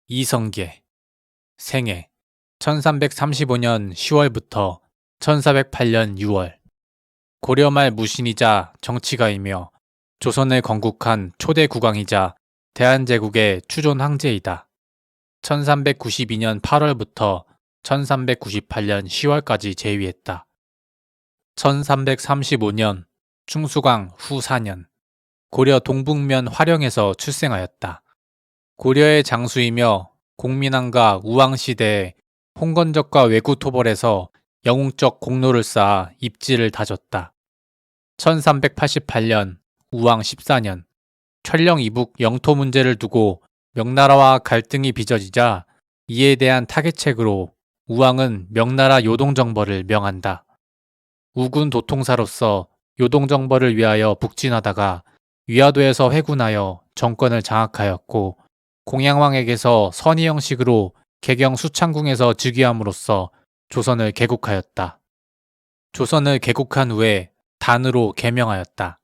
이성계 생애 1335년 10월부터 1408년 6월 고려 말 무신이자 정치가이며 조선을 건국한 초대 국왕이자 대한제국의 추존 황제이다. 1392년 8월부터 1398년 10월까지 재위했다. 1335년 충수광 후 4년 고려 동북면 화령에서 출생하였다. 고려의 장수이며 공민왕과 우왕시대에 홍건적과 왜구토벌에서 영웅적 공로를 쌓아 입지를 다졌다. 1388년 우왕 14년 천령 이북 영토 문제를 두고 명나라와 갈등이 빚어지자 이에 대한 타개책으로 우왕은 명나라 요동정벌을 명한다. 우군 도통사로서 요동정벌을 위하여 북진하다가 위화도에서 회군하여 정권을 장악하였고 공양왕에게서 선의 형식으로 개경 수창궁에서 즉위함으로써 조선을 개국하였다. 조선을 개국한 후에 단으로 개명하였다.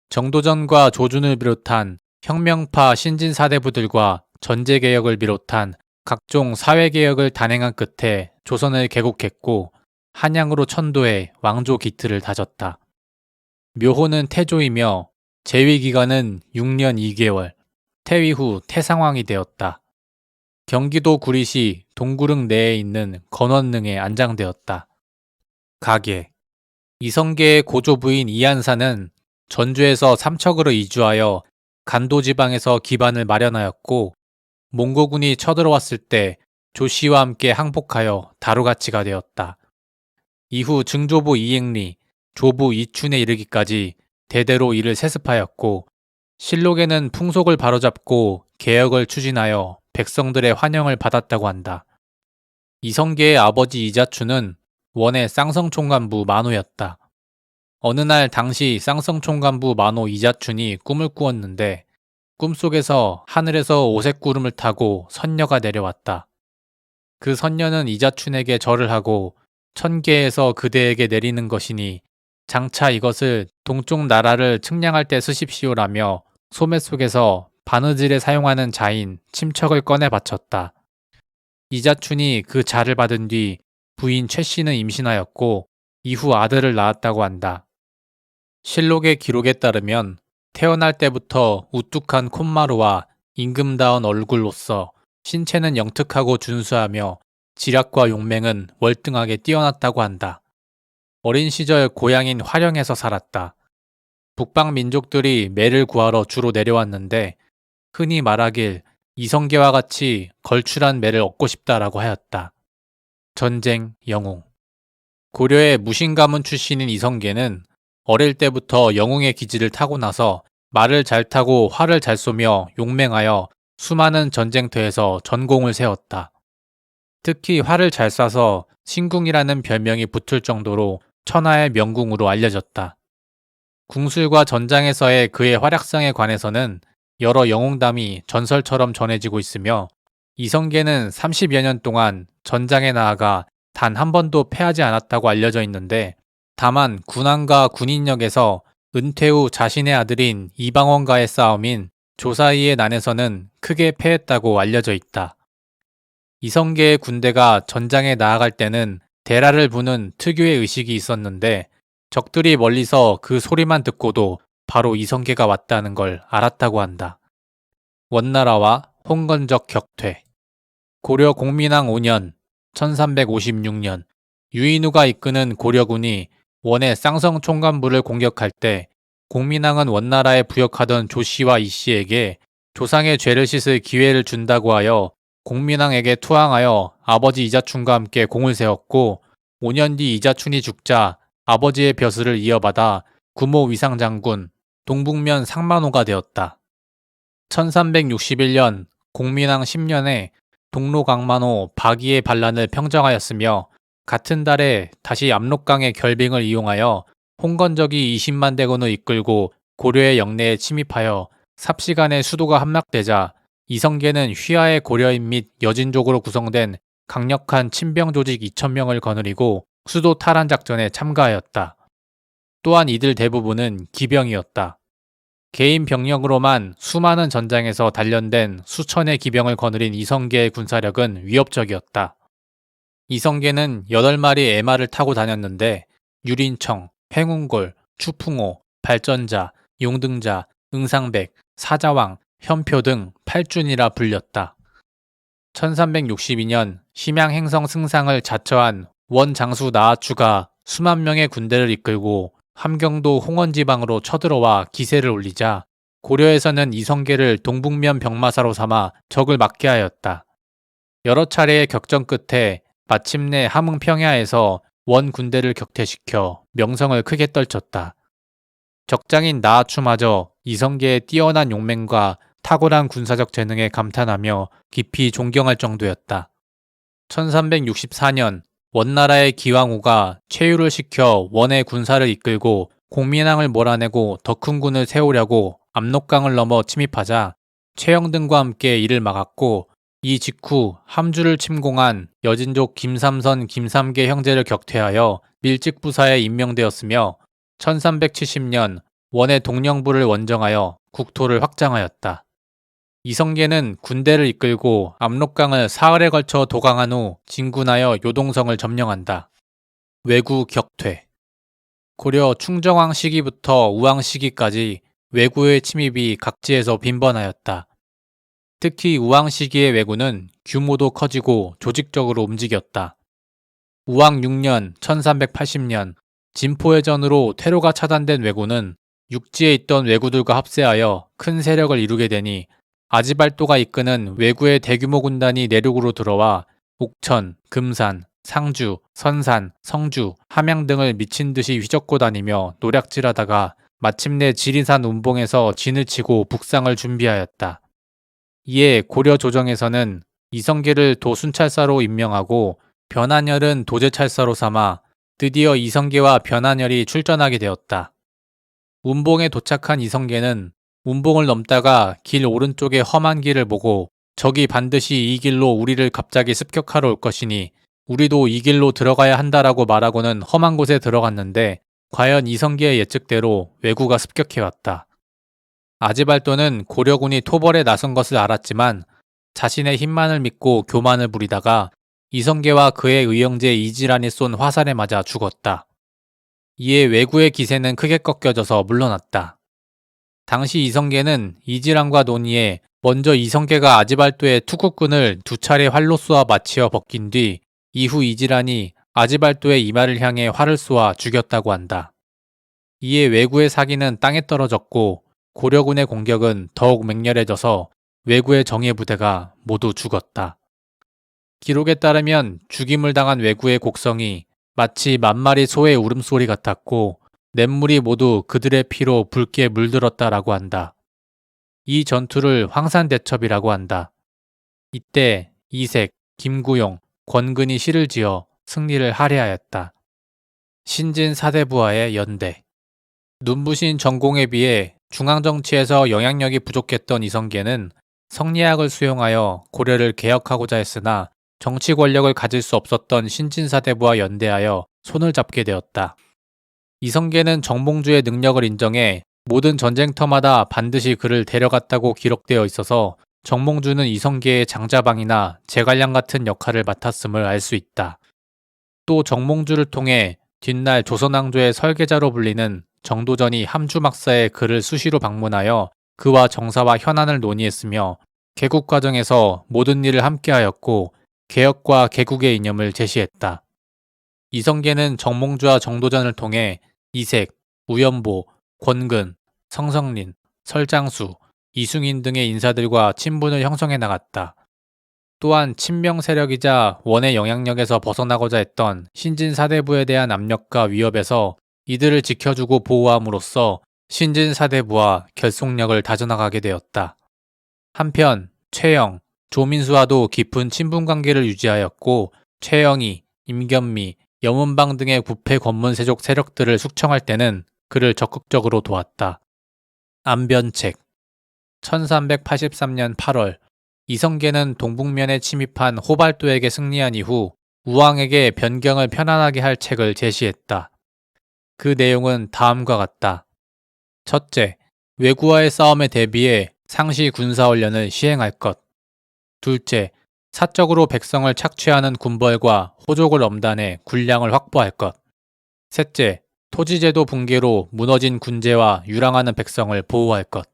정도전과 조준을 비롯한 혁명파 신진사대부들과 전제개혁을 비롯한 각종 사회개혁을 단행한 끝에 조선을 개국했고 한양으로 천도해 왕조 기틀을 다졌다. 묘호는 태조이며 재위기간은 6년 2개월, 퇴위 후 태상왕이 되었다. 경기도 구리시 동구릉 내에 있는 건원릉에 안장되었다. 가계 이성계의 고조부인 이한사는 전주에서 삼척으로 이주하여 간도지방에서 기반을 마련하였고 몽고군이 쳐들어왔을 때 조씨와 함께 항복하여 다루가치가 되었다. 이후 증조부 이행리, 조부 이춘에 이르기까지 대대로 이를 세습하였고 실록에는 풍속을 바로잡고 개혁을 추진하여 백성들의 환영을 받았다고 한다. 이성계의 아버지 이자춘은 원의 쌍성총관부 만호였다. 어느 날 당시 쌍성총관부 만호 이자춘이 꿈을 꾸었는데 꿈속에서 하늘에서 오색구름을 타고 선녀가 내려왔다. 그 선녀는 이자춘에게 절을 하고 천계에서 그대에게 내리는 것이니 장차 이것을 동쪽 나라를 측량할 때 쓰십시오라며 소매 속에서 바느질에 사용하는 자인 침척을 꺼내 바쳤다. 이자춘이 그 자를 받은 뒤 부인 최씨는 임신하였고 이후 아들을 낳았다고 한다. 실록의 기록에 따르면 태어날 때부터 우뚝한 콧마루와 임금다운 얼굴로서 신체는 영특하고 준수하며 지략과 용맹은 월등하게 뛰어났다고 한다. 어린 시절 고향인 화령에서 살았다. 북방 민족들이 매를 구하러 주로 내려왔는데 흔히 말하길 이성계와 같이 걸출한 매를 얻고 싶다라고 하였다. 전쟁, 영웅 고려의 무신가문 출신인 이성계는 어릴 때부터 영웅의 기질을 타고나서 말을 잘 타고 활을 잘 쏘며 용맹하여 수많은 전쟁터에서 전공을 세웠다. 특히 활을 잘 쏴서 신궁이라는 별명이 붙을 정도로 천하의 명궁으로 알려졌다. 궁술과 전장에서의 그의 활약상에 관해서는 여러 영웅담이 전설처럼 전해지고 있으며 이성계는 30여 년 동안 전장에 나아가 단 한 번도 패하지 않았다고 알려져 있는데 다만 군왕과 군인력에서 은퇴 후 자신의 아들인 이방원과의 싸움인 조사이의 난에서는 크게 패했다고 알려져 있다. 이성계의 군대가 전장에 나아갈 때는 대라를 부는 특유의 의식이 있었는데 적들이 멀리서 그 소리만 듣고도 바로 이성계가 왔다는 걸 알았다고 한다. 원나라와 홍건적 격퇴 고려 공민왕 5년 1356년 유인우가 이끄는 고려군이 원의 쌍성총관부를 공격할 때 공민왕은 원나라에 부역하던 조씨와 이씨에게 조상의 죄를 씻을 기회를 준다고 하여 공민왕에게 투항하여 아버지 이자춘과 함께 공을 세웠고 5년 뒤 이자춘이 죽자 아버지의 벼슬을 이어받아 구모 위상장군 동북면 상만호가 되었다. 1361년 공민왕 10년에 동로강만호 박이의 반란을 평정하였으며 같은 달에 다시 압록강의 결빙을 이용하여 홍건적이 20만 대군을 이끌고 고려의 영내에 침입하여 삽시간에 수도가 함락되자 이성계는 휘하의 고려인 및 여진족으로 구성된 강력한 친병 조직 2,000명을 거느리고 수도 탈환 작전에 참가하였다. 또한 이들 대부분은 기병이었다. 개인 병력으로만 수많은 전장에서 단련된 수천의 기병을 거느린 이성계의 군사력은 위협적이었다. 이성계는 8마리 에마를 타고 다녔는데 유린청, 행운골, 추풍호, 발전자, 용등자, 응상백, 사자왕, 현표 등 8준이라 불렸다. 1362년 심양행성 승상을 자처한 원장수 나아추가 수만 명의 군대를 이끌고 함경도 홍원지방으로 쳐들어와 기세를 올리자 고려에서는 이성계를 동북면 병마사로 삼아 적을 막게 하였다. 여러 차례의 격전 끝에 마침내 함흥평야에서 원 군대를 격퇴시켜 명성을 크게 떨쳤다. 적장인 나아추마저 이성계의 뛰어난 용맹과 탁월한 군사적 재능에 감탄하며 깊이 존경할 정도였다. 1364년 원나라의 기왕후가 최유를 시켜 원의 군사를 이끌고 공민왕을 몰아내고 더 큰 군을 세우려고 압록강을 넘어 침입하자 최영등과 함께 이를 막았고, 이 직후 함주를 침공한 여진족 김삼선 김삼계 형제를 격퇴하여 밀직부사에 임명되었으며 1370년 원의 동령부를 원정하여 국토를 확장하였다. 이성계는 군대를 이끌고 압록강을 사흘에 걸쳐 도강한 후 진군하여 요동성을 점령한다. 왜구 격퇴. 고려 충정왕 시기부터 우왕 시기까지 왜구의 침입이 각지에서 빈번하였다. 특히 우왕 시기의 왜구는 규모도 커지고 조직적으로 움직였다. 우왕 6년 1380년 진포해전으로 퇴로가 차단된 왜구는 육지에 있던 왜구들과 합세하여 큰 세력을 이루게 되니 아지발도가 이끄는 왜구의 대규모 군단이 내륙으로 들어와 옥천, 금산, 상주, 선산, 성주, 함양 등을 미친 듯이 휘젓고 다니며 노략질하다가 마침내 지리산 운봉에서 진을 치고 북상을 준비하였다. 이에 고려 조정에서는 이성계를 도순찰사로 임명하고 변한열은 도제찰사로 삼아 드디어 이성계와 변한열이 출전하게 되었다. 운봉에 도착한 이성계는 운봉을 넘다가 길 오른쪽에 험한 길을 보고 적이 반드시 이 길로 우리를 갑자기 습격하러 올 것이니 우리도 이 길로 들어가야 한다라고 말하고는 험한 곳에 들어갔는데 과연 이성계의 예측대로 왜구가 습격해왔다. 아지발도는 고려군이 토벌에 나선 것을 알았지만 자신의 힘만을 믿고 교만을 부리다가 이성계와 그의 의형제 이지란이 쏜 화살에 맞아 죽었다. 이에 왜구의 기세는 크게 꺾여져서 물러났다. 당시 이성계는 이지란과 논의해 먼저 이성계가 아지발도의 투국군을 2차례 활로 쏘아 마치어 벗긴 뒤 이후 이지란이 아지발도의 이마를 향해 활을 쏘아 죽였다고 한다. 이에 왜구의 사기는 땅에 떨어졌고 고려군의 공격은 더욱 맹렬해져서 왜구의 정예 부대가 모두 죽었다. 기록에 따르면 죽임을 당한 왜구의 곡성이 마치 만마리 소의 울음소리 같았고 냇물이 모두 그들의 피로 붉게 물들었다라고 한다. 이 전투를 황산대첩이라고 한다. 이때 이색, 김구용, 권근이 시를 지어 승리를 할애하였다. 신진 사대부와의 연대. 눈부신 전공에 비해 중앙정치에서 영향력이 부족했던 이성계는 성리학을 수용하여 고려를 개혁하고자 했으나 정치 권력을 가질 수 없었던 신진사대부와 연대하여 손을 잡게 되었다. 이성계는 정몽주의 능력을 인정해 모든 전쟁터마다 반드시 그를 데려갔다고 기록되어 있어서 정몽주는 이성계의 장자방이나 제갈량 같은 역할을 맡았음을 알 수 있다. 또 정몽주를 통해 뒷날 조선왕조의 설계자로 불리는 정도전이 함주막사에 그를 수시로 방문하여 그와 정사와 현안을 논의했으며 개국 과정에서 모든 일을 함께하였고 개혁과 개국의 이념을 제시했다. 이성계는 정몽주와 정도전을 통해 이색, 우연보, 권근, 성성린, 설장수, 이승인 등의 인사들과 친분을 형성해 나갔다. 또한 친명 세력이자 원의 영향력에서 벗어나고자 했던 신진사대부에 대한 압력과 위협에서 이들을 지켜주고 보호함으로써 신진사대부와 결속력을 다져나가게 되었다. 한편 최영, 조민수와도 깊은 친분 관계를 유지하였고 최영이, 임견미, 염은방 등의 구패 권문세족 세력들을 숙청할 때는 그를 적극적으로 도왔다. 안변책. 1383년 8월 이성계는 동북면에 침입한 호발도에게 승리한 이후 우왕에게 변경을 편안하게 할 책을 제시했다. 그 내용은 다음과 같다. 첫째, 왜구와의 싸움에 대비해 상시 군사훈련을 시행할 것. 둘째, 사적으로 백성을 착취하는 군벌과 호족을 엄단해 군량을 확보할 것. 셋째, 토지제도 붕괴로 무너진 군제와 유랑하는 백성을 보호할 것.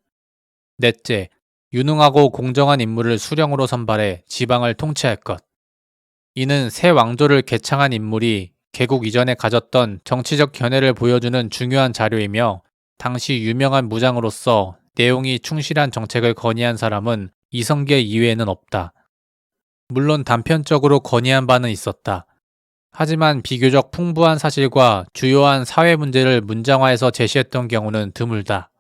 넷째, 유능하고 공정한 인물을 수령으로 선발해 지방을 통치할 것. 이는 새 왕조를 개창한 인물이 개국 이전에 가졌던 정치적 견해를 보여주는 중요한 자료이며, 당시 유명한 무장으로서 내용이 충실한 정책을 건의한 사람은 이성계 이외에는 없다. 물론 단편적으로 건의한 바는 있었다. 하지만 비교적 풍부한 사실과 주요한 사회 문제를 문장화해서 제시했던 경우는 드물다.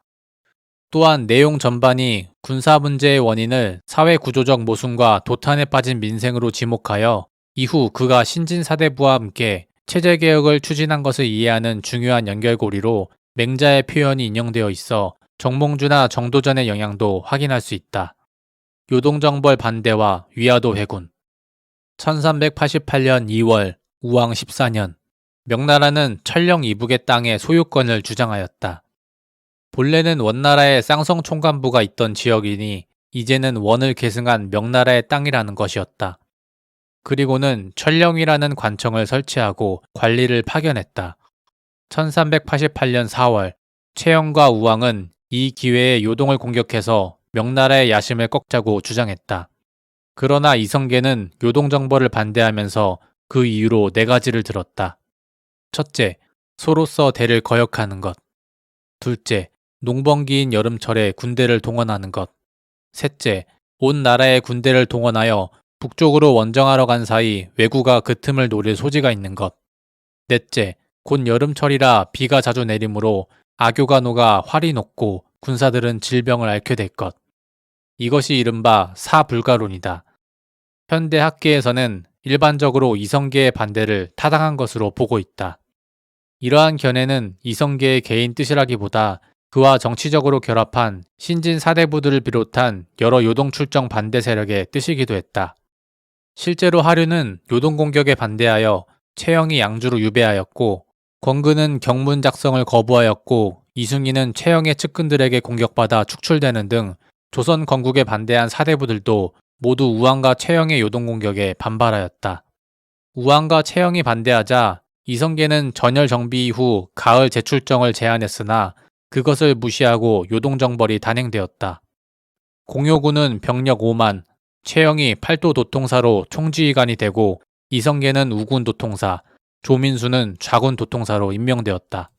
또한 내용 전반이 군사 문제의 원인을 사회 구조적 모순과 도탄에 빠진 민생으로 지목하여 이후 그가 신진사대부와 함께 체제개혁을 추진한 것을 이해하는 중요한 연결고리로 맹자의 표현이 인용되어 있어 정몽주나 정도전의 영향도 확인할 수 있다. 요동정벌 반대와 위화도 회군. 1388년 2월 우왕 14년 명나라는 천령 이북의 땅의 소유권을 주장하였다. 본래는 원나라의 쌍성 총관부가 있던 지역이니 이제는 원을 계승한 명나라의 땅이라는 것이었다. 그리고는 천령이라는 관청을 설치하고 관리를 파견했다. 1388년 4월 최영과 우왕은 이 기회에 요동을 공격해서 명나라의 야심을 꺾자고 주장했다. 그러나 이성계는 요동정벌을 반대하면서 그 이유로 4가지를 들었다. 첫째, 소로서 대를 거역하는 것. 둘째, 농번기인 여름철에 군대를 동원하는 것. 셋째, 온 나라의 군대를 동원하여 북쪽으로 원정하러 간 사이 왜구가 그 틈을 노릴 소지가 있는 것. 넷째, 곧 여름철이라 비가 자주 내리므로 악교가 녹아 활이 녹고 군사들은 질병을 앓게 될 것. 이것이 이른바 사불가론이다. 현대 학계에서는 일반적으로 이성계의 반대를 타당한 것으로 보고 있다. 이러한 견해는 이성계의 개인 뜻이라기보다 그와 정치적으로 결합한 신진 사대부들을 비롯한 여러 요동 출정 반대 세력의 뜻이기도 했다. 실제로 하류는 요동 공격에 반대하여 최영이 양주로 유배하였고, 권근은 경문 작성을 거부하였고, 이승희는 최영의 측근들에게 공격받아 축출되는 등 조선 건국에 반대한 사대부들도 모두 우왕과 최영의 요동 공격에 반발하였다. 우왕과 최영이 반대하자 이성계는 전열 정비 이후 가을 재출정을 제안했으나 그것을 무시하고 요동정벌이 단행되었다. 공효군은 병력 5만, 최영이 팔도 도통사로 총지휘관이 되고 이성계는 우군 도통사, 조민수는 좌군 도통사로 임명되었다.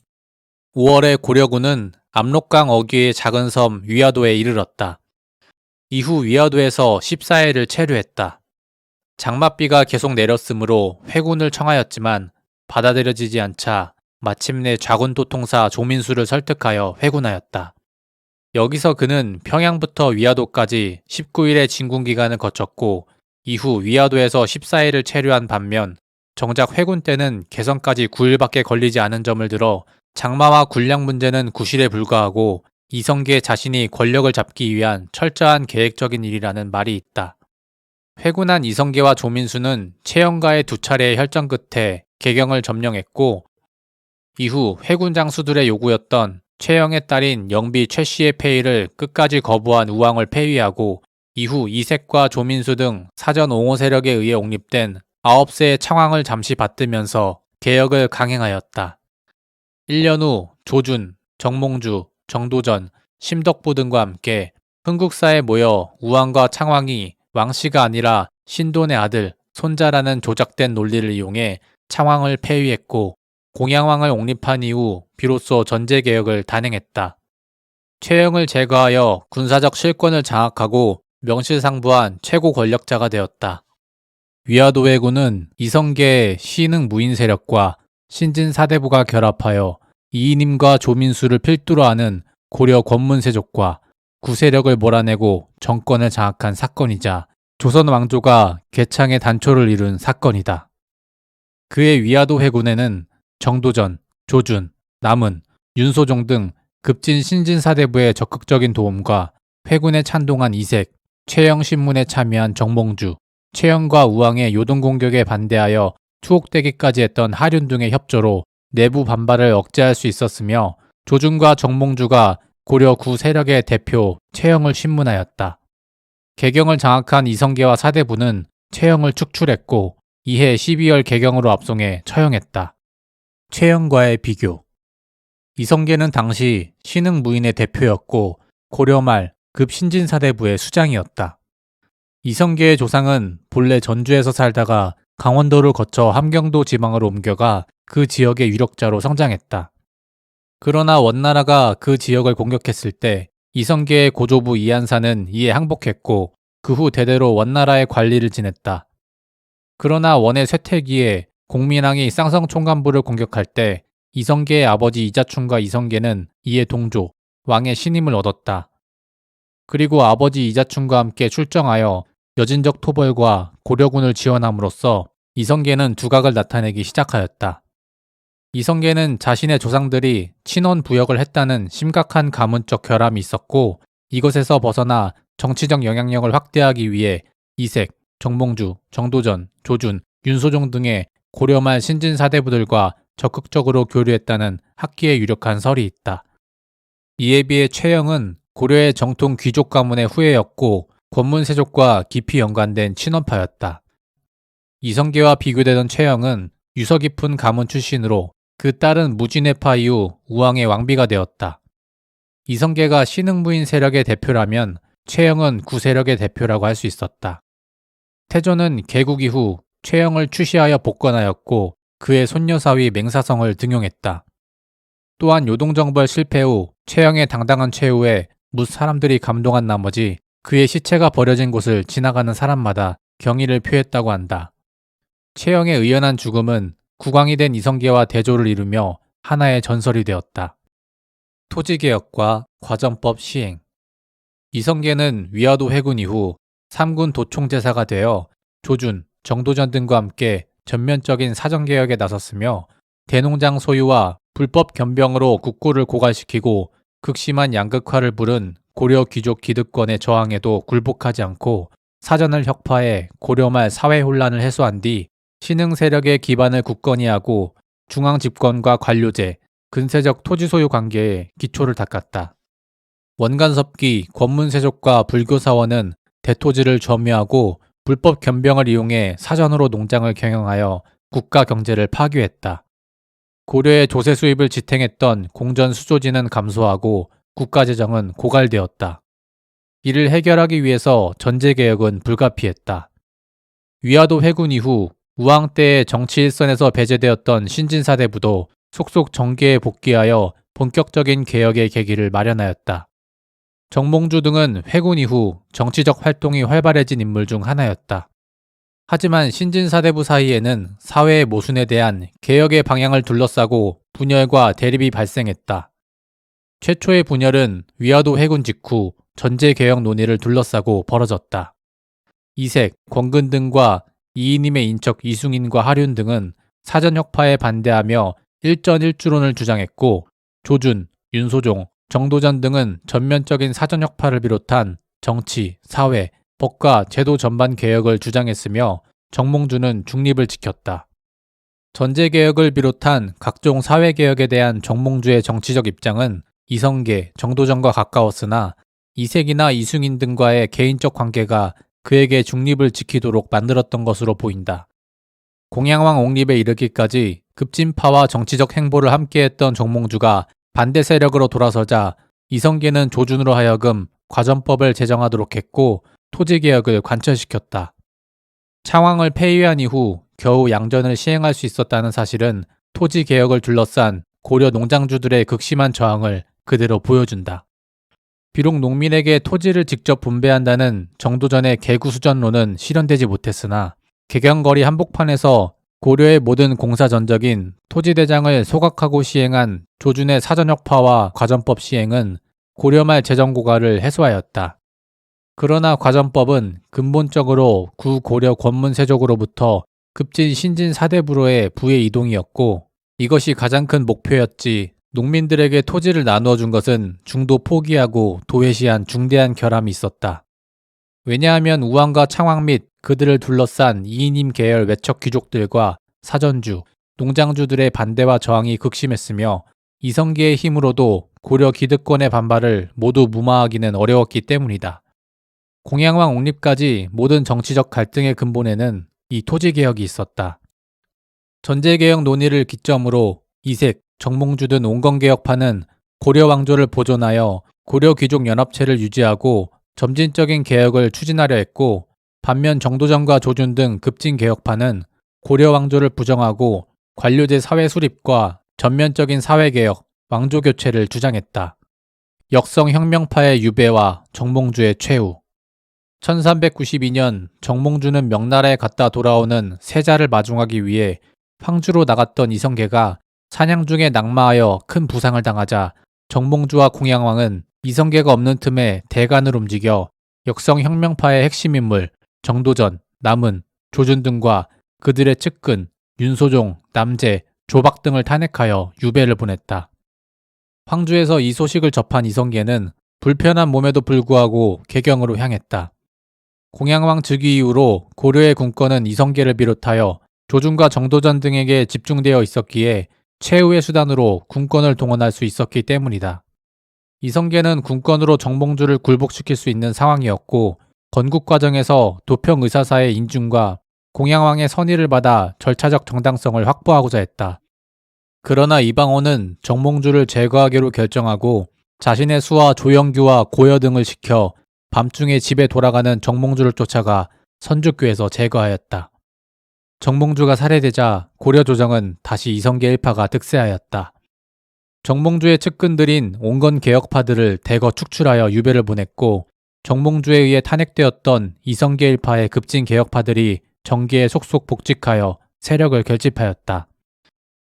5월에 고려군은 압록강 어귀의 작은 섬 위화도에 이르렀다. 이후 위화도에서 14일을 체류했다. 장맛비가 계속 내렸으므로 회군을 청하였지만 받아들여지지 않자 마침내 좌군 도통사 조민수를 설득하여 회군하였다. 여기서 그는 평양부터 위화도까지 19일의 진군 기간을 거쳤고 이후 위화도에서 14일을 체류한 반면 정작 회군 때는 개선까지 9일밖에 걸리지 않은 점을 들어 장마와 군량 문제는 구실에 불과하고 이성계 자신이 권력을 잡기 위한 철저한 계획적인 일이라는 말이 있다. 회군한 이성계와 조민수는 최영과의 2차례의 혈전 끝에 개경을 점령했고 이후 회군 장수들의 요구였던 최영의 딸인 영비 최씨의 폐위를 끝까지 거부한 우왕을 폐위하고 이후 이색과 조민수 등 사전 옹호 세력에 의해 옹립된 9세의 창왕을 잠시 받들면서 개혁을 강행하였다. 1년 후 조준, 정몽주, 정도전, 심덕보 등과 함께 흥국사에 모여 우왕과 창왕이 왕씨가 아니라 신돈의 아들, 손자라는 조작된 논리를 이용해 창왕을 폐위했고 공양왕을 옹립한 이후 비로소 전제개혁을 단행했다. 최영을 제거하여 군사적 실권을 장악하고 명실상부한 최고 권력자가 되었다. 위화도 회군은 이성계의 신흥 무인 세력과 신진 사대부가 결합하여 이인임과 조민수를 필두로 하는 고려 권문세족과 구세력을 몰아내고 정권을 장악한 사건이자 조선 왕조가 개창의 단초를 이룬 사건이다. 그의 위화도 회군에는 정도전, 조준, 남은, 윤소종 등 급진 신진사대부의 적극적인 도움과 회군에 찬동한 이색, 최영 신문에 참여한 정몽주, 최영과 우왕의 요동공격에 반대하여 투옥되기까지 했던 하륜 등의 협조로 내부 반발을 억제할 수 있었으며 조준과 정몽주가 고려 구 세력의 대표 최영을 신문하였다. 개경을 장악한 이성계와 사대부는 최영을 축출했고 이해 12월 개경으로 압송해 처형했다. 최영과의 비교. 이성계는 당시 신흥무인의 대표였고 고려 말 급신진사대부의 수장이었다. 이성계의 조상은 본래 전주에서 살다가 강원도를 거쳐 함경도 지방으로 옮겨가 그 지역의 유력자로 성장했다. 그러나 원나라가 그 지역을 공격했을 때 이성계의 고조부 이한사는 이에 항복했고 그 후 대대로 원나라의 관리를 지냈다. 그러나 원의 쇠퇴기에 공민왕이 쌍성총관부를 공격할 때 이성계의 아버지 이자충과 이성계는 이에 동조, 왕의 신임을 얻었다. 그리고 아버지 이자충과 함께 출정하여 여진적 토벌과 고려군을 지원함으로써 이성계는 두각을 나타내기 시작하였다. 이성계는 자신의 조상들이 친원 부역을 했다는 심각한 가문적 결함이 있었고 이것에서 벗어나 정치적 영향력을 확대하기 위해 이색, 정몽주, 정도전, 조준, 윤소종 등의 고려 말 신진사대부들과 적극적으로 교류했다는 학기에 유력한 설이 있다. 이에 비해 최영은 고려의 정통 귀족 가문의 후예였고 권문세족과 깊이 연관된 친원파였다. 이성계와 비교되던 최영은 유서 깊은 가문 출신으로 그 딸은 무진회파 이후 우왕의 왕비가 되었다. 이성계가 신흥무인 세력의 대표라면 최영은 구세력의 대표라고 할 수 있었다. 태조는 개국 이후 최영을 추시하여 복권하였고 그의 손녀사위 맹사성을 등용했다. 또한 요동정벌 실패 후 최영의 당당한 최후에 뭇 사람들이 감동한 나머지 그의 시체가 버려진 곳을 지나가는 사람마다 경의를 표했다고 한다. 최영의 의연한 죽음은 국왕이 된 이성계와 대조를 이루며 하나의 전설이 되었다. 토지개혁과 과전법 시행. 이성계는 위화도 회군 이후 3군 도총제사가 되어 조준, 정도전 등과 함께 전면적인 사정개혁에 나섰으며 대농장 소유와 불법 겸병으로 국고를 고갈시키고 극심한 양극화를 부른 고려 귀족 기득권의 저항에도 굴복하지 않고 사전을 혁파해 고려 말 사회 혼란을 해소한 뒤 신흥 세력의 기반을 굳건히 하고 중앙 집권과 관료제, 근세적 토지 소유 관계에 기초를 닦았다. 원간섭기, 권문세족과 불교사원은 대토지를 점유하고 불법 겸병을 이용해 사전으로 농장을 경영하여 국가 경제를 파괴했다. 고려의 조세 수입을 지탱했던 공전 수조지는 감소하고 국가 재정은 고갈되었다. 이를 해결하기 위해서 전제개혁은 불가피했다. 위화도 회군 이후 우왕 때의 정치 일선에서 배제되었던 신진사대부도 속속 정계에 복귀하여 본격적인 개혁의 계기를 마련하였다. 정몽주 등은 회군 이후 정치적 활동이 활발해진 인물 중 하나였다. 하지만 신진사대부 사이에는 사회의 모순에 대한 개혁의 방향을 둘러싸고 분열과 대립이 발생했다. 최초의 분열은 위화도 회군 직후 전제개혁 논의를 둘러싸고 벌어졌다. 이색, 권근 등과 이이님의 인척 이승인과 하륜 등은 사전혁파에 반대하며 일전일주론을 주장했고 조준, 윤소종, 정도전 등은 전면적인 사전혁파를 비롯한 정치, 사회, 법과 제도 전반 개혁을 주장했으며 정몽주는 중립을 지켰다. 전제개혁을 비롯한 각종 사회개혁에 대한 정몽주의 정치적 입장은 이성계, 정도전과 가까웠으나 이색이나 이승인 등과의 개인적 관계가 그에게 중립을 지키도록 만들었던 것으로 보인다. 공양왕 옹립에 이르기까지 급진파와 정치적 행보를 함께했던 정몽주가 반대 세력으로 돌아서자 이성계는 조준으로 하여금 과전법을 제정하도록 했고 토지개혁을 관철시켰다. 창왕을 폐위한 이후 겨우 양전을 시행할 수 있었다는 사실은 토지개혁을 둘러싼 고려 농장주들의 극심한 저항을 그대로 보여준다. 비록 농민에게 토지를 직접 분배한다는 정도전의 개구수전론은 실현되지 못했으나 개경거리 한복판에서 고려의 모든 공사전적인 토지대장을 소각하고 시행한 조준의 사전혁파와 과전법 시행은 고려 말 재정고갈을 해소하였다. 그러나 과전법은 근본적으로 구고려 권문세족으로부터 급진 신진 사대부로의 부의 이동이었고 이것이 가장 큰 목표였지 농민들에게 토지를 나누어 준 것은 중도 포기하고 도외시한 중대한 결함이 있었다. 왜냐하면 우왕과 창왕 및 그들을 둘러싼 이이님 계열 외척 귀족들과 사전주, 농장주들의 반대와 저항이 극심했으며 이성계의 힘으로도 고려 기득권의 반발을 모두 무마하기는 어려웠기 때문이다. 공양왕 옹립까지 모든 정치적 갈등의 근본에는 이 토지개혁이 있었다. 전제개혁 논의를 기점으로 이색, 정몽주 등 온건개혁파는 고려 왕조를 보존하여 고려 귀족 연합체를 유지하고 점진적인 개혁을 추진하려 했고, 반면 정도전과 조준 등 급진 개혁파는 고려 왕조를 부정하고 관료제 사회 수립과 전면적인 사회개혁, 왕조 교체를 주장했다. 역성혁명파의 유배와 정몽주의 최후. 1392년 정몽주는 명나라에 갔다 돌아오는 세자를 마중하기 위해 황주로 나갔던 이성계가 사냥 중에 낙마하여 큰 부상을 당하자 정몽주와 공양왕은 이성계가 없는 틈에 대간을 움직여 역성혁명파의 핵심 인물 정도전, 남은, 조준 등과 그들의 측근 윤소종, 남재, 조박 등을 탄핵하여 유배를 보냈다. 황주에서 이 소식을 접한 이성계는 불편한 몸에도 불구하고 개경으로 향했다. 공양왕 즉위 이후로 고려의 군권은 이성계를 비롯하여 조준과 정도전 등에게 집중되어 있었기에 최후의 수단으로 군권을 동원할 수 있었기 때문이다. 이성계는 군권으로 정몽주를 굴복시킬 수 있는 상황이었고, 건국 과정에서 도평 의사사의 인준과 공양왕의 선의를 받아 절차적 정당성을 확보하고자 했다. 그러나 이방원은 정몽주를 제거하기로 결정하고 자신의 수하 조영규와 고여 등을 시켜 밤중에 집에 돌아가는 정몽주를 쫓아가 선주교에서 제거하였다. 정몽주가 살해되자 고려 조정은 다시 이성계 일파가 득세하였다. 정몽주의 측근들인 온건 개혁파들을 대거 축출하여 유배를 보냈고, 정몽주에 의해 탄핵되었던 이성계 일파의 급진 개혁파들이 정계에 속속 복직하여 세력을 결집하였다.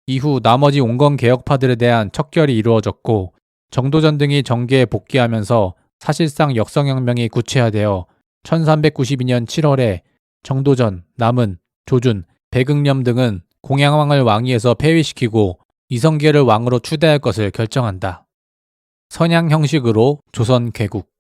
이후 나머지 온건 개혁파들에 대한 척결이 이루어졌고, 정도전 등이 정계에 복귀하면서 사실상 역성혁명이 구체화되어 1392년 7월에 정도전, 남은, 조준, 백응념 등은 공양왕을 왕위에서 폐위시키고 이성계를 왕으로 추대할 것을 결정한다. 선양 형식으로 조선 개국.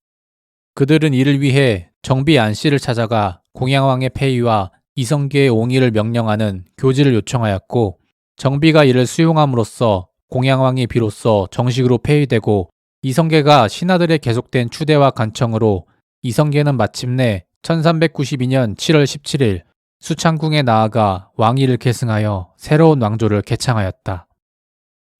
그들은 이를 위해 정비 안씨를 찾아가 공양왕의 폐위와 이성계의 옹의를 명령하는 교지를 요청하였고, 정비가 이를 수용함으로써 공양왕이 비로소 정식으로 폐위되고, 이성계가 신하들의 계속된 추대와 간청으로 이성계는 마침내 1392년 7월 17일 수창궁에 나아가 왕위를 계승하여 새로운 왕조를 개창하였다.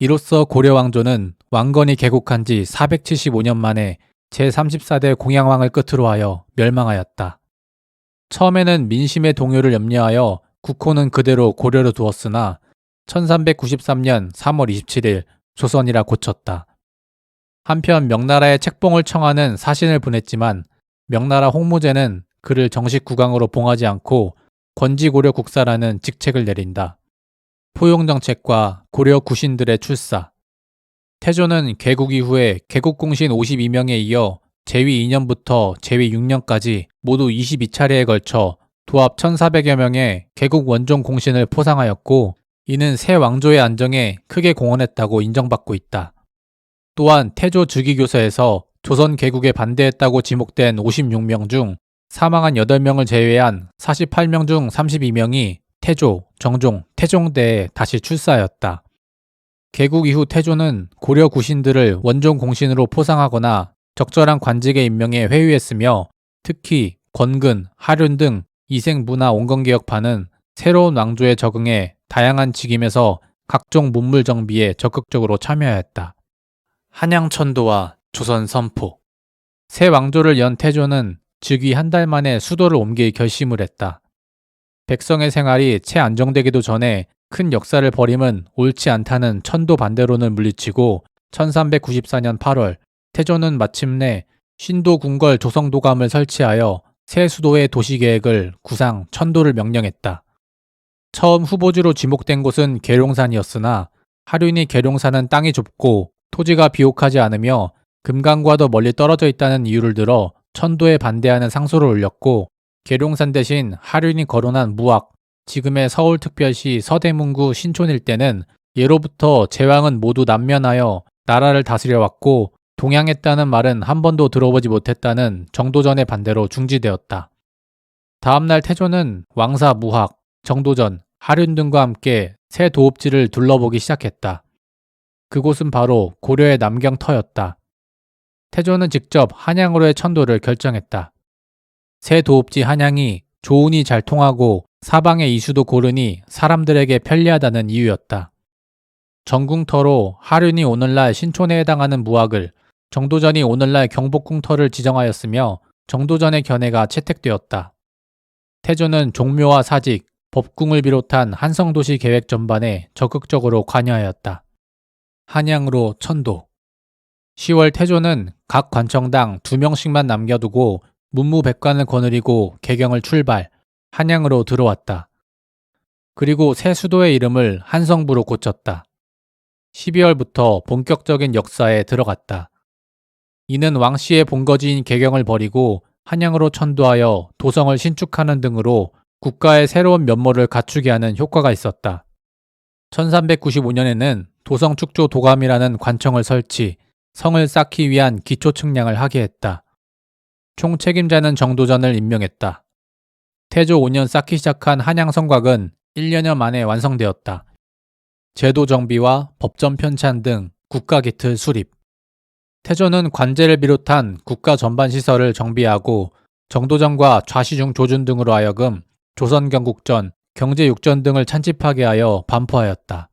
이로써 고려 왕조는 왕건이 개국한 지 475년 만에 제34대 공양왕을 끝으로 하여 멸망하였다. 처음에는 민심의 동요를 염려하여 국호는 그대로 고려로 두었으나 1393년 3월 27일 조선이라 고쳤다. 한편 명나라에 책봉을 청하는 사신을 보냈지만 명나라 홍무제는 그를 정식 국왕으로 봉하지 않고 권지고려 국사라는 직책을 내린다. 포용정책과 고려 구신들의 출사. 태조는 개국 이후에 개국공신 52명에 이어 제위 2년부터 제위 6년까지 모두 22차례에 걸쳐 도합 1400여 명의 개국 원종 공신을 포상하였고, 이는 새 왕조의 안정에 크게 공헌했다고 인정받고 있다. 또한 태조 즉위교서에서 조선 개국에 반대했다고 지목된 56명 중 사망한 8명을 제외한 48명 중 32명이 태조, 정종, 태종대에 다시 출사하였다. 개국 이후 태조는 고려 구신들을 원종 공신으로 포상하거나 적절한 관직에 임명해 회유했으며, 특히 권근, 하륜 등 이색 문화 온건개혁파는 새로운 왕조에 적응해 다양한 직임에서 각종 문물 정비에 적극적으로 참여하였다. 한양천도와 조선 선포. 새 왕조를 연 태조는 즉위 한 달 만에 수도를 옮길 결심을 했다. 백성의 생활이 채 안정되기도 전에 큰 역사를 벌임은 옳지 않다는 천도 반대론을 물리치고 1394년 8월 태조는 마침내 신도 궁궐 조성도감을 설치하여 새 수도의 도시계획을 구상 천도를 명령했다. 처음 후보지로 지목된 곳은 계룡산이었으나 하륜이 계룡산은 땅이 좁고 토지가 비옥하지 않으며 금강과도 멀리 떨어져 있다는 이유를 들어 천도에 반대하는 상소를 올렸고, 계룡산 대신 하륜이 거론한 무악, 지금의 서울특별시 서대문구 신촌 일대는 예로부터 제왕은 모두 남면하여 나라를 다스려왔고 동양했다는 말은 한 번도 들어보지 못했다는 정도전의 반대로 중지되었다. 다음날 태조는 왕사 무학, 정도전, 하륜 등과 함께 새 도읍지를 둘러보기 시작했다. 그곳은 바로 고려의 남경터였다. 태조는 직접 한양으로의 천도를 결정했다. 새 도읍지 한양이 조운이 잘 통하고 사방의 이수도 고르니 사람들에게 편리하다는 이유였다. 정궁터로 하륜이 오늘날 신촌에 해당하는 무학을, 정도전이 오늘날 경복궁터를 지정하였으며 정도전의 견해가 채택되었다. 태조는 종묘와 사직, 법궁을 비롯한 한성도시 계획 전반에 적극적으로 관여하였다. 한양으로 천도. 10월 태조는 각 관청당 2명씩만 남겨두고 문무백관을 거느리고 개경을 출발, 한양으로 들어왔다. 그리고 새 수도의 이름을 한성부로 고쳤다. 12월부터 본격적인 역사에 들어갔다. 이는 왕씨의 본거지인 개경을 버리고 한양으로 천도하여 도성을 신축하는 등으로 국가의 새로운 면모를 갖추게 하는 효과가 있었다. 1395년에는 도성축조 도감이라는 관청을 설치, 성을 쌓기 위한 기초 측량을 하게 했다. 총책임자는 정도전을 임명했다. 태조 5년 쌓기 시작한 한양성곽은 1년여 만에 완성되었다. 제도 정비와 법전 편찬 등 국가 기틀 수립. 태조는 관제를 비롯한 국가 전반 시설을 정비하고 정도전과 좌시중 조준 등으로 하여금 조선 경국전, 경제육전 등을 찬집하게 하여 반포하였다.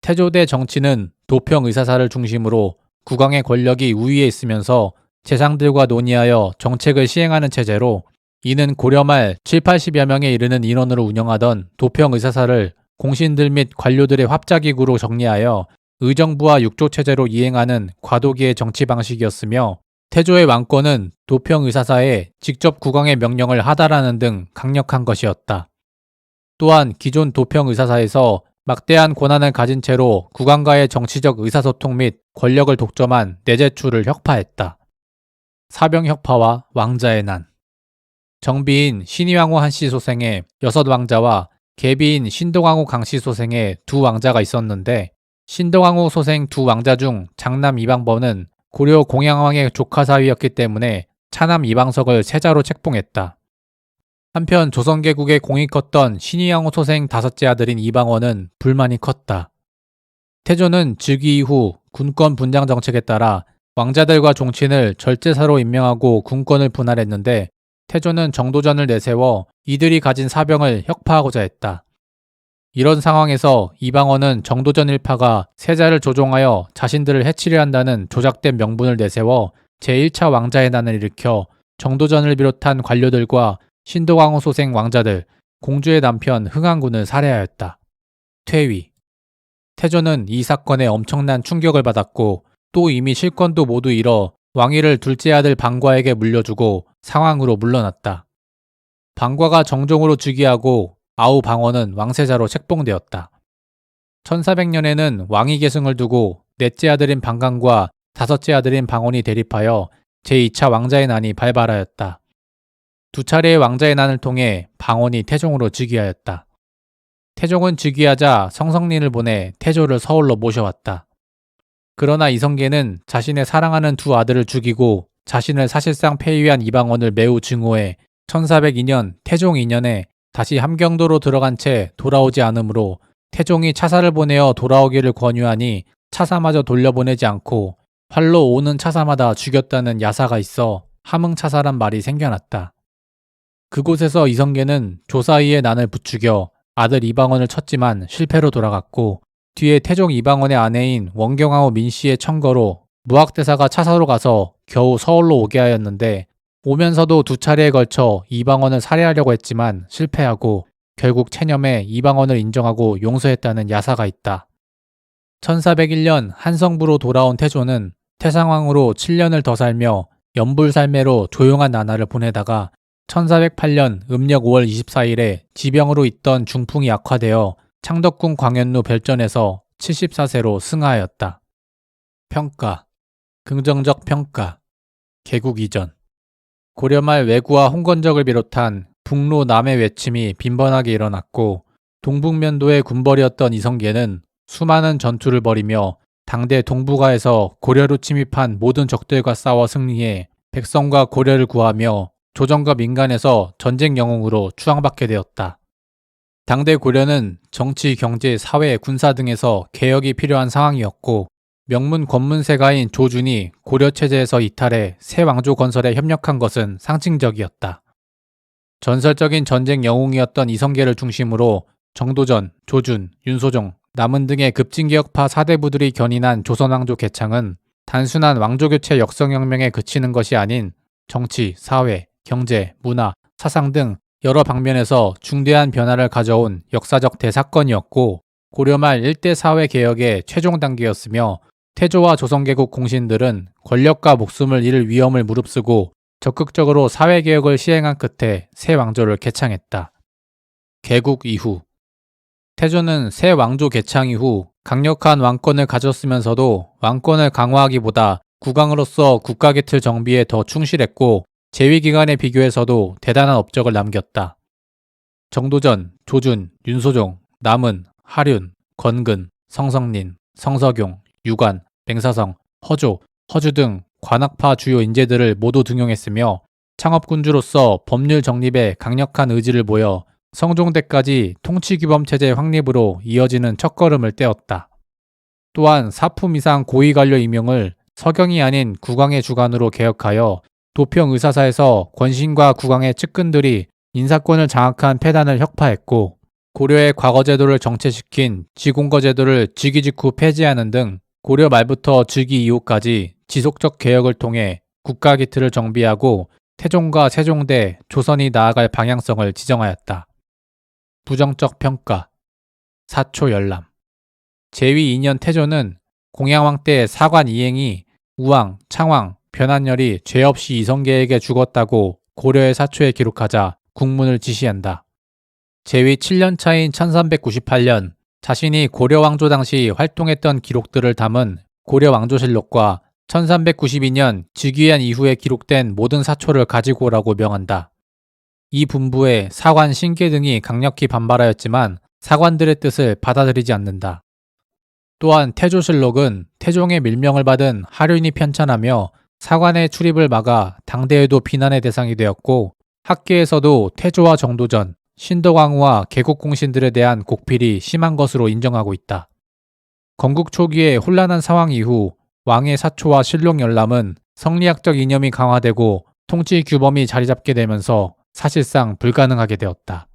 태조대 정치는 도평 의사사를 중심으로 국왕의 권력이 우위에 있으면서 재상들과 논의하여 정책을 시행하는 체제로, 이는 고려 말 7, 80여 명에 이르는 인원으로 운영하던 도평 의사사를 공신들 및 관료들의 합작기구로 정리하여 의정부와 육조체제로 이행하는 과도기의 정치 방식이었으며, 태조의 왕권은 도평 의사사에 직접 국왕의 명령을 하달하는 등 강력한 것이었다. 또한 기존 도평 의사사에서 막대한 권한을 가진 채로 국왕과의 정치적 의사소통 및 권력을 독점한 내재추를 혁파했다. 사병혁파와 왕자의 난. 정비인 신의왕후 한씨 소생의 6왕자와 계비인 신동왕후 강씨 소생의 2왕자가 있었는데, 신동왕후 소생 2왕자 중 장남 이방번은 고려 공양왕의 조카 사위였기 때문에 차남 이방석을 세자로 책봉했다. 한편 조선개국의 공이 컸던 신의왕후 소생 5째 아들인 이방원은 불만이 컸다. 태조는 즉위 이후 군권 분장 정책에 따라 왕자들과 종친을 절제사로 임명하고 군권을 분할했는데, 태조는 정도전을 내세워 이들이 가진 사병을 혁파하고자 했다. 이런 상황에서 이방원은 정도전 일파가 세자를 조종하여 자신들을 해치려 한다는 조작된 명분을 내세워 제1차 왕자의 난을 일으켜 정도전을 비롯한 관료들과 신동왕후 소생 왕자들, 공주의 남편 흥한군을 살해하였다. 퇴위. 태조는 이 사건에 엄청난 충격을 받았고, 또 이미 실권도 모두 잃어 왕위를 둘째 아들 방과에게 물려주고 상황으로 물러났다. 방과가 정종으로 즉위하고 아우 방원은 왕세자로 책봉되었다. 1400년에는 왕위 계승을 두고 넷째 아들인 방강과 5째 아들인 방원이 대립하여 제2차 왕자의 난이 발발하였다. 2차례의 왕자의 난을 통해 방원이 태종으로 즉위하였다. 태종은 즉위하자 성성린을 보내 태조를 서울로 모셔왔다. 그러나 이성계는 자신의 사랑하는 2 아들을 죽이고 자신을 사실상 폐위한 이방원을 매우 증오해 1402년 태종 2년에 다시 함경도로 들어간 채 돌아오지 않으므로 태종이 차사를 보내어 돌아오기를 권유하니 차사마저 돌려보내지 않고 활로 오는 차사마다 죽였다는 야사가 있어 함흥차사란 말이 생겨났다. 그곳에서 이성계는 조사이의 난을 부추겨 아들 이방원을 쳤지만 실패로 돌아갔고, 뒤에 태종 이방원의 아내인 원경왕후 민씨의 청거로 무학대사가 차사로 가서 겨우 서울로 오게 하였는데, 오면서도 2차례에 걸쳐 이방원을 살해하려고 했지만 실패하고 결국 체념해 이방원을 인정하고 용서했다는 야사가 있다. 1401년 한성부로 돌아온 태조는 태상왕으로 7년을 더 살며 연불살매로 조용한 나날을 보내다가 1408년 음력 5월 24일에 지병으로 있던 중풍이 악화되어 창덕궁 광현루 별전에서 74세로 승하하였다. 평가. 긍정적 평가. 개국 이전. 고려 말 왜구와 홍건적을 비롯한 북로 남의 외침이 빈번하게 일어났고, 동북면도의 군벌이었던 이성계는 수많은 전투를 벌이며 당대 동북아에서 고려로 침입한 모든 적들과 싸워 승리해 백성과 고려를 구하며 조정과 민간에서 전쟁 영웅으로 추앙받게 되었다. 당대 고려는 정치, 경제, 사회, 군사 등에서 개혁이 필요한 상황이었고 명문 권문세가인 조준이 고려 체제에서 이탈해 새 왕조 건설에 협력한 것은 상징적이었다. 전설적인 전쟁 영웅이었던 이성계를 중심으로 정도전, 조준, 윤소종, 남은 등의 급진개혁파 사대부들이 견인한 조선왕조 개창은 단순한 왕조교체 역성혁명에 그치는 것이 아닌 정치, 사회, 경제, 문화, 사상 등 여러 방면에서 중대한 변화를 가져온 역사적 대사건이었고 고려 말 일대 사회 개혁의 최종 단계였으며 태조와 조선개국 공신들은 권력과 목숨을 잃을 위험을 무릅쓰고 적극적으로 사회개혁을 시행한 끝에 새 왕조를 개창했다. 개국 이후 태조는 새 왕조 개창 이후 강력한 왕권을 가졌으면서도 왕권을 강화하기보다 국왕으로서 국가기틀 정비에 더 충실했고 재위기간에 비교해서도 대단한 업적을 남겼다. 정도전, 조준, 윤소종, 남은, 하륜, 건근, 성성린, 성서경, 유관, 맹사성, 허조, 허주 등 관학파 주요 인재들을 모두 등용했으며 창업군주로서 법률 정립에 강력한 의지를 보여 성종대까지 통치규범체제 확립으로 이어지는 첫걸음을 떼었다. 또한 사품 이상 고위관료 임용을 서경이 아닌 국왕의 주관으로 개혁하여 도평의사사에서 권신과 국왕의 측근들이 인사권을 장악한 폐단을 혁파했고 고려의 과거제도를 정체시킨 지공거제도를 즉위 직후 폐지하는 등 고려 말부터 즉위 이후까지 지속적 개혁을 통해 국가기틀을 정비하고 태종과 세종대 조선이 나아갈 방향성을 지정하였다. 부정적 평가 사초열람 제위 2년 태조는 공양왕 때 사관 이행이 우왕, 창왕, 변한열이 죄 없이 이성계에게 죽었다고 고려의 사초에 기록하자 국문을 지시한다. 제위 7년 차인 1398년 자신이 고려 왕조 당시 활동했던 기록들을 담은 고려 왕조실록과 1392년 즉위한 이후에 기록된 모든 사초를 가지고 오라고 명한다. 이 분부에 사관 신계 등이 강력히 반발하였지만 사관들의 뜻을 받아들이지 않는다. 또한 태조실록은 태종의 밀명을 받은 하륜이 편찬하며 사관의 출입을 막아 당대에도 비난의 대상이 되었고 학계에서도 태조와 정도전, 신덕왕후와 개국공신들에 대한 곡필이 심한 것으로 인정하고 있다. 건국 초기의 혼란한 상황 이후 왕의 사초와 실록 열람은 성리학적 이념이 강화되고 통치 규범이 자리 잡게 되면서 사실상 불가능하게 되었다.